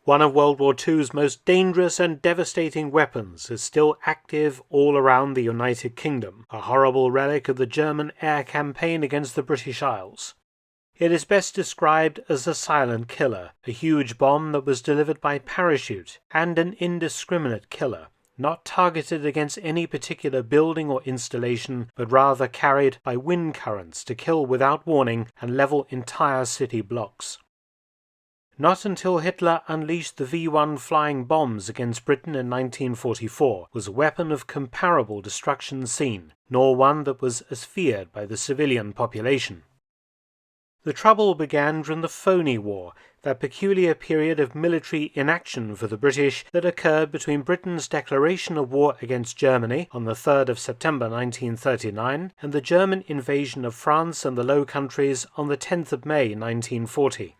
One of World War II's most dangerous and devastating weapons is still active all around the United Kingdom, a horrible relic of the German air campaign against the British Isles. It is best described as a silent killer, a huge bomb that was delivered by parachute, and an indiscriminate killer, not targeted against any particular building or installation, but rather carried by wind currents to kill without warning and level entire city blocks. Not until Hitler unleashed the V-1 flying bombs against Britain in 1944 was a weapon of comparable destruction seen, nor one that was as feared by the civilian population. The trouble began during the Phoney War, that peculiar period of military inaction for the British that occurred between Britain's declaration of war against Germany on the 3rd of September 1939 and the German invasion of France and the Low Countries on the 10th of May 1940.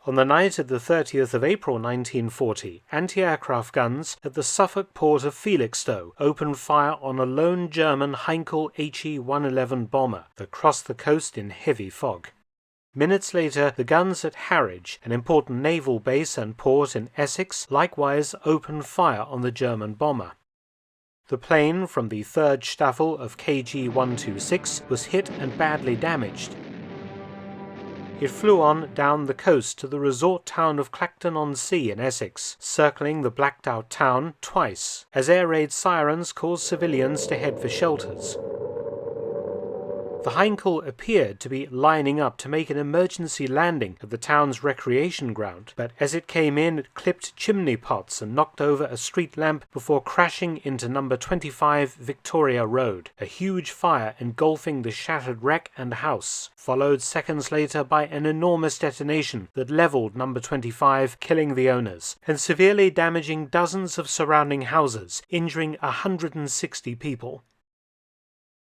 On the night of the 30th of April 1940, anti-aircraft guns at the Suffolk port of Felixstowe opened fire on a lone German Heinkel HE-111 bomber that crossed the coast in heavy fog. Minutes later, the guns at Harwich, an important naval base and port in Essex, likewise opened fire on the German bomber. The plane from the 3rd Staffel of KG-126 was hit and badly damaged. It flew on down the coast to the resort town of Clacton-on-sea in Essex, circling the blacked-out town twice, as air raid sirens caused civilians to head for shelters. The Heinkel appeared to be lining up to make an emergency landing at the town's recreation ground, but as it came in it clipped chimney pots and knocked over a street lamp before crashing into number 25 Victoria Road, a huge fire engulfing the shattered wreck and house, followed seconds later by an enormous detonation that levelled number 25, killing the owners, and severely damaging dozens of surrounding houses, injuring 160 people.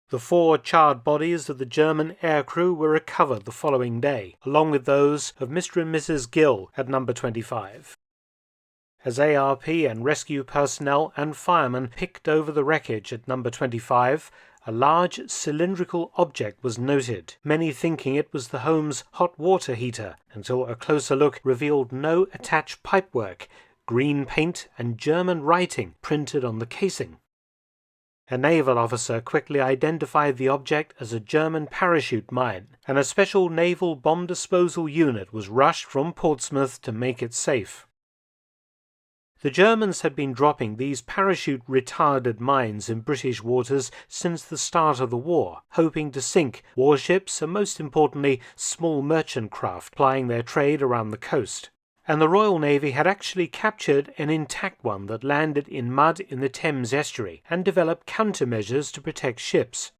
The 4 charred bodies of the German aircrew were recovered the following day, along with those of Mr. and Mrs. Gill at number 25. As ARP and rescue personnel and firemen picked over the wreckage at number 25, a large cylindrical object was noted, many thinking it was the home's hot water heater, until a closer look revealed no attached pipework, green paint and German writing printed on the casing. A naval officer quickly identified the object as a German parachute mine, and a special naval bomb disposal unit was rushed from Portsmouth to make it safe. The Germans had been dropping these parachute-retarded mines in British waters since the start of the war, hoping to sink warships and, most importantly, small merchant craft plying their trade around the coast. And the Royal Navy had actually captured an intact one that landed in mud in the Thames estuary and developed countermeasures to protect ships.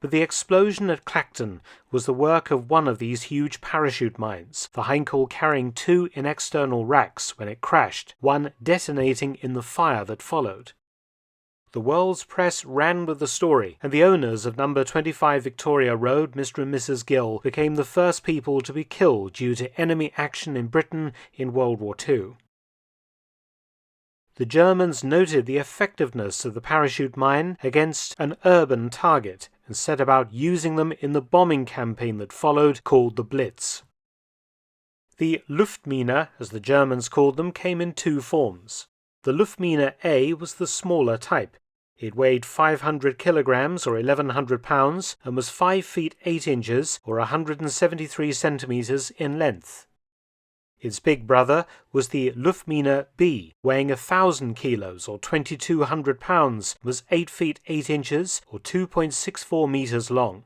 But the explosion at Clacton was the work of one of these huge parachute mines, the Heinkel carrying 2 in external racks when it crashed, one detonating in the fire that followed. The world's press ran with the story, and the owners of number 25 Victoria Road, Mr. and Mrs. Gill, became the first people to be killed due to enemy action in Britain in World War II. The Germans noted the effectiveness of the parachute mine against an urban target and set about using them in the bombing campaign that followed, called the Blitz. The Luftmine, as the Germans called them, came in 2 forms. The Luftmine A was the smaller type. It weighed 500 kilograms or 1,100 pounds and was 5 feet 8 inches or 173 centimeters in length. Its big brother was the Luftmine B, weighing 1,000 kilos or 2,200 pounds, was 8 feet 8 inches or 2.64 meters long.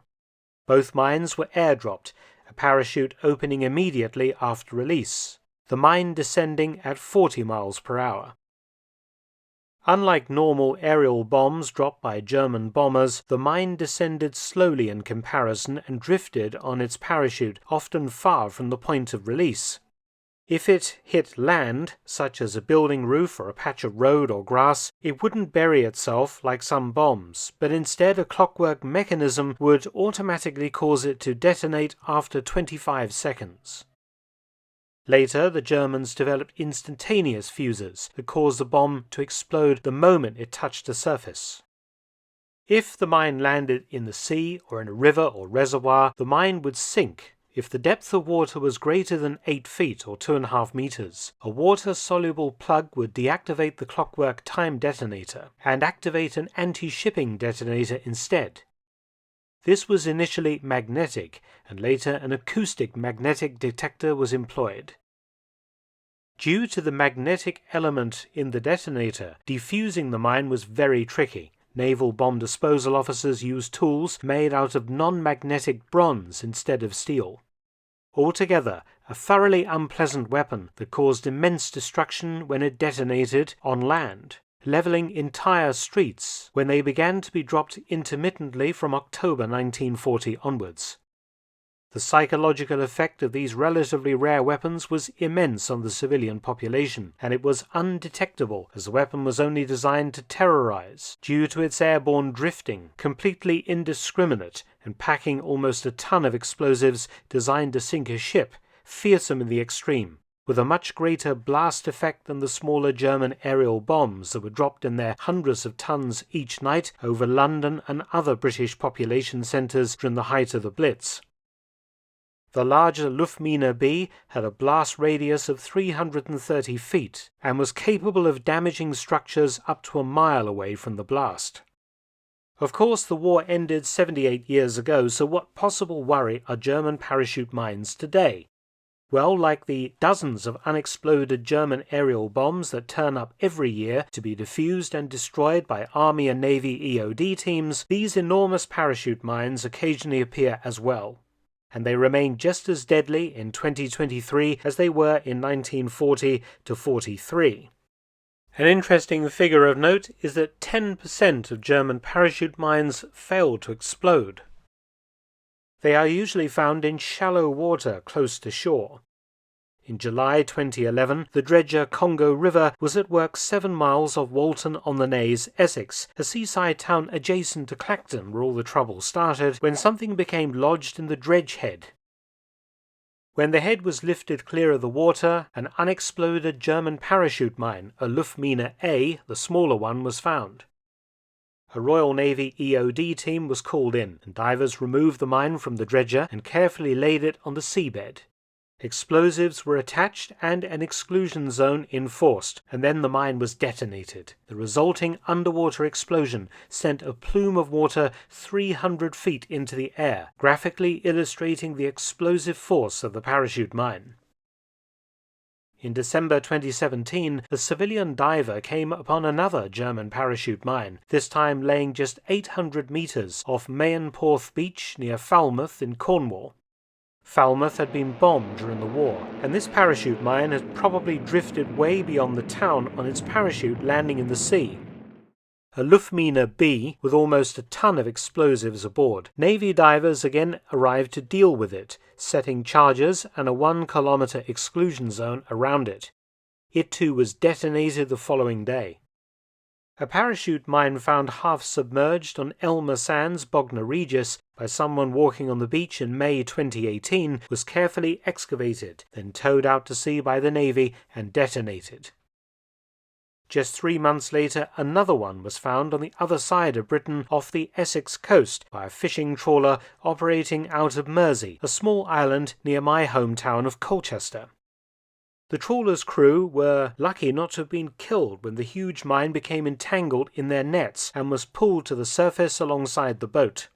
Both mines were airdropped, a parachute opening immediately after release, the mine descending at 40 miles per hour. Unlike normal aerial bombs dropped by German bombers, the mine descended slowly in comparison and drifted on its parachute, often far from the point of release. If it hit land, such as a building roof or a patch of road or grass, it wouldn't bury itself like some bombs, but instead a clockwork mechanism would automatically cause it to detonate after 25 seconds. Later, the Germans developed instantaneous fuses that caused the bomb to explode the moment it touched the surface. If the mine landed in the sea or in a river or reservoir, the mine would sink. If the depth of water was greater than 8 feet or 2.5 meters, a water-soluble plug would deactivate the clockwork time detonator and activate an anti-shipping detonator instead. This was initially magnetic, and later an acoustic magnetic detector was employed. Due to the magnetic element in the detonator, defusing the mine was very tricky. Naval bomb disposal officers used tools made out of non-magnetic bronze instead of steel. Altogether, a thoroughly unpleasant weapon that caused immense destruction when it detonated on land, levelling entire streets when they began to be dropped intermittently from October 1940 onwards. The psychological effect of these relatively rare weapons was immense on the civilian population, and it was undetectable as the weapon was only designed to terrorize due to its airborne drifting, completely indiscriminate, and packing almost a ton of explosives designed to sink a ship, fearsome in the extreme, with a much greater blast effect than the smaller German aerial bombs that were dropped in their hundreds of tons each night over London and other British population centres during the height of the Blitz. The larger Luftmine B had a blast radius of 330 feet and was capable of damaging structures up to a mile away from the blast. Of course, the war ended 78 years ago, so what possible worry are German parachute mines today? Well, like the dozens of unexploded German aerial bombs that turn up every year to be defused and destroyed by Army and Navy EOD teams, these enormous parachute mines occasionally appear as well. And they remain just as deadly in 2023 as they were in 1940 to 43. An interesting figure of note is that 10% of German parachute mines fail to explode. They are usually found in shallow water close to shore. In July 2011, the dredger Congo River was at work 7 miles off Walton-on-the-Naze, Essex, a seaside town adjacent to Clacton where all the trouble started, when something became lodged in the dredge head. When the head was lifted clear of the water, an unexploded German parachute mine, a Luftmine A, the smaller one, was found. A Royal Navy EOD team was called in, and divers removed the mine from the dredger and carefully laid it on the seabed. Explosives were attached and an exclusion zone enforced, and then the mine was detonated. The resulting underwater explosion sent a plume of water 300 feet into the air, graphically illustrating the explosive force of the parachute mine. In December 2017, a civilian diver came upon another German parachute mine, this time laying just 800 meters off Mayenporth Beach near Falmouth in Cornwall. Falmouth had been bombed during the war, and this parachute mine had probably drifted way beyond the town on its parachute landing in the sea. A Luftmine B with almost a ton of explosives aboard. Navy divers again arrived to deal with it, setting charges and a 1-kilometer exclusion zone around it. It too was detonated the following day. A parachute mine found half-submerged on Elmer Sands, Bognor Regis, by someone walking on the beach in May 2018 was carefully excavated, then towed out to sea by the Navy and detonated. Just 3 months later, another one was found on the other side of Britain off the Essex coast by a fishing trawler operating out of Mersea, a small island near my hometown of Colchester. The trawler's crew were lucky not to have been killed when the huge mine became entangled in their nets and was pulled to the surface alongside the boat.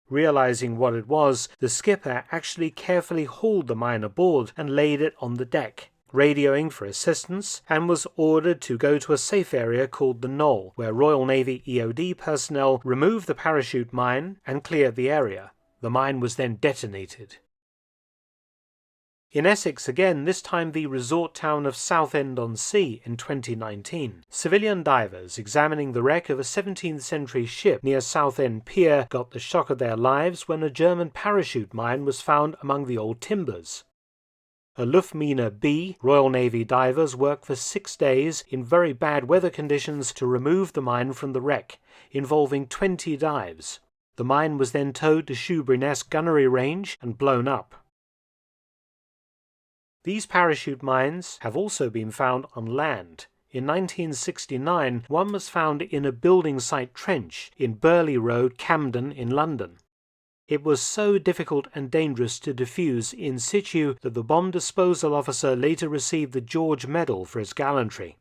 Realizing what it was, the skipper actually carefully hauled the mine aboard and laid it on the deck, radioing for assistance, and was ordered to go to a safe area called the Knoll, where Royal Navy EOD personnel removed the parachute mine and cleared the area. The mine was then detonated. In Essex again, this time the resort town of Southend-on-Sea in 2019, civilian divers examining the wreck of a 17th century ship near Southend Pier got the shock of their lives when a German parachute mine was found among the old timbers. A Luftmine B, Royal Navy divers worked for 6 days in very bad weather conditions to remove the mine from the wreck, involving 20 dives. The mine was then towed to Shoeburyness gunnery range and blown up. These parachute mines have also been found on land. In 1969, one was found in a building site trench in Burley Road, Camden in London. It was so difficult and dangerous to defuse in situ that the bomb disposal officer later received the George Medal for his gallantry.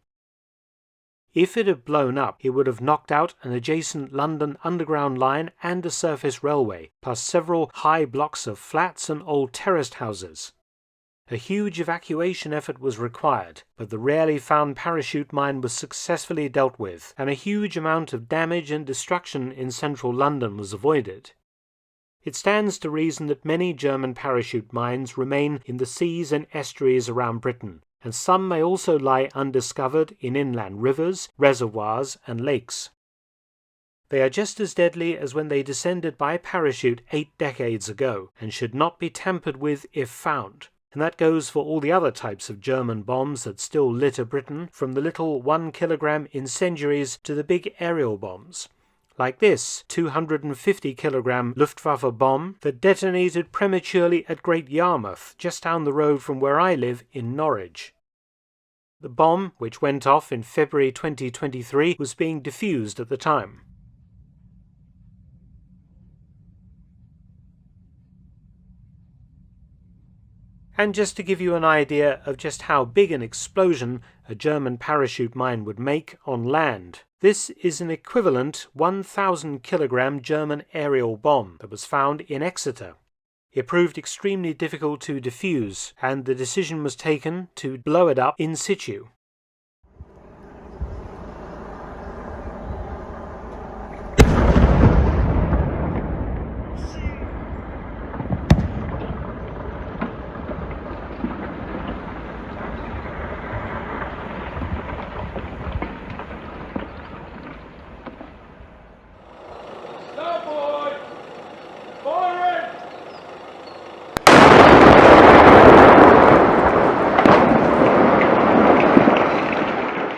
If it had blown up, it would have knocked out an adjacent London Underground line and a surface railway, plus several high blocks of flats and old terraced houses. A huge evacuation effort was required, but the rarely found parachute mine was successfully dealt with, and a huge amount of damage and destruction in central London was avoided. It stands to reason that many German parachute mines remain in the seas and estuaries around Britain, and some may also lie undiscovered in inland rivers, reservoirs, and lakes. They are just as deadly as when they descended by parachute 8 decades ago, and should not be tampered with if found. And that goes for all the other types of German bombs that still litter Britain, from the little 1-kilogram incendiaries to the big aerial bombs. Like this 250-kilogram Luftwaffe bomb that detonated prematurely at Great Yarmouth, just down the road from where I live in Norwich. The bomb, which went off in February 2023, was being defused at the time. And just to give you an idea of just how big an explosion a German parachute mine would make on land, this is an equivalent 1,000-kilogram German aerial bomb that was found in Exeter. It proved extremely difficult to defuse, and the decision was taken to blow it up in situ.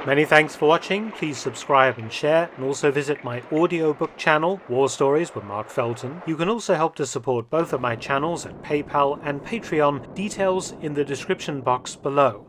Many thanks for watching. Please subscribe and share, and also visit my audiobook channel, War Stories with Mark Felton. You can also help to support both of my channels at PayPal and Patreon, details in the description box below.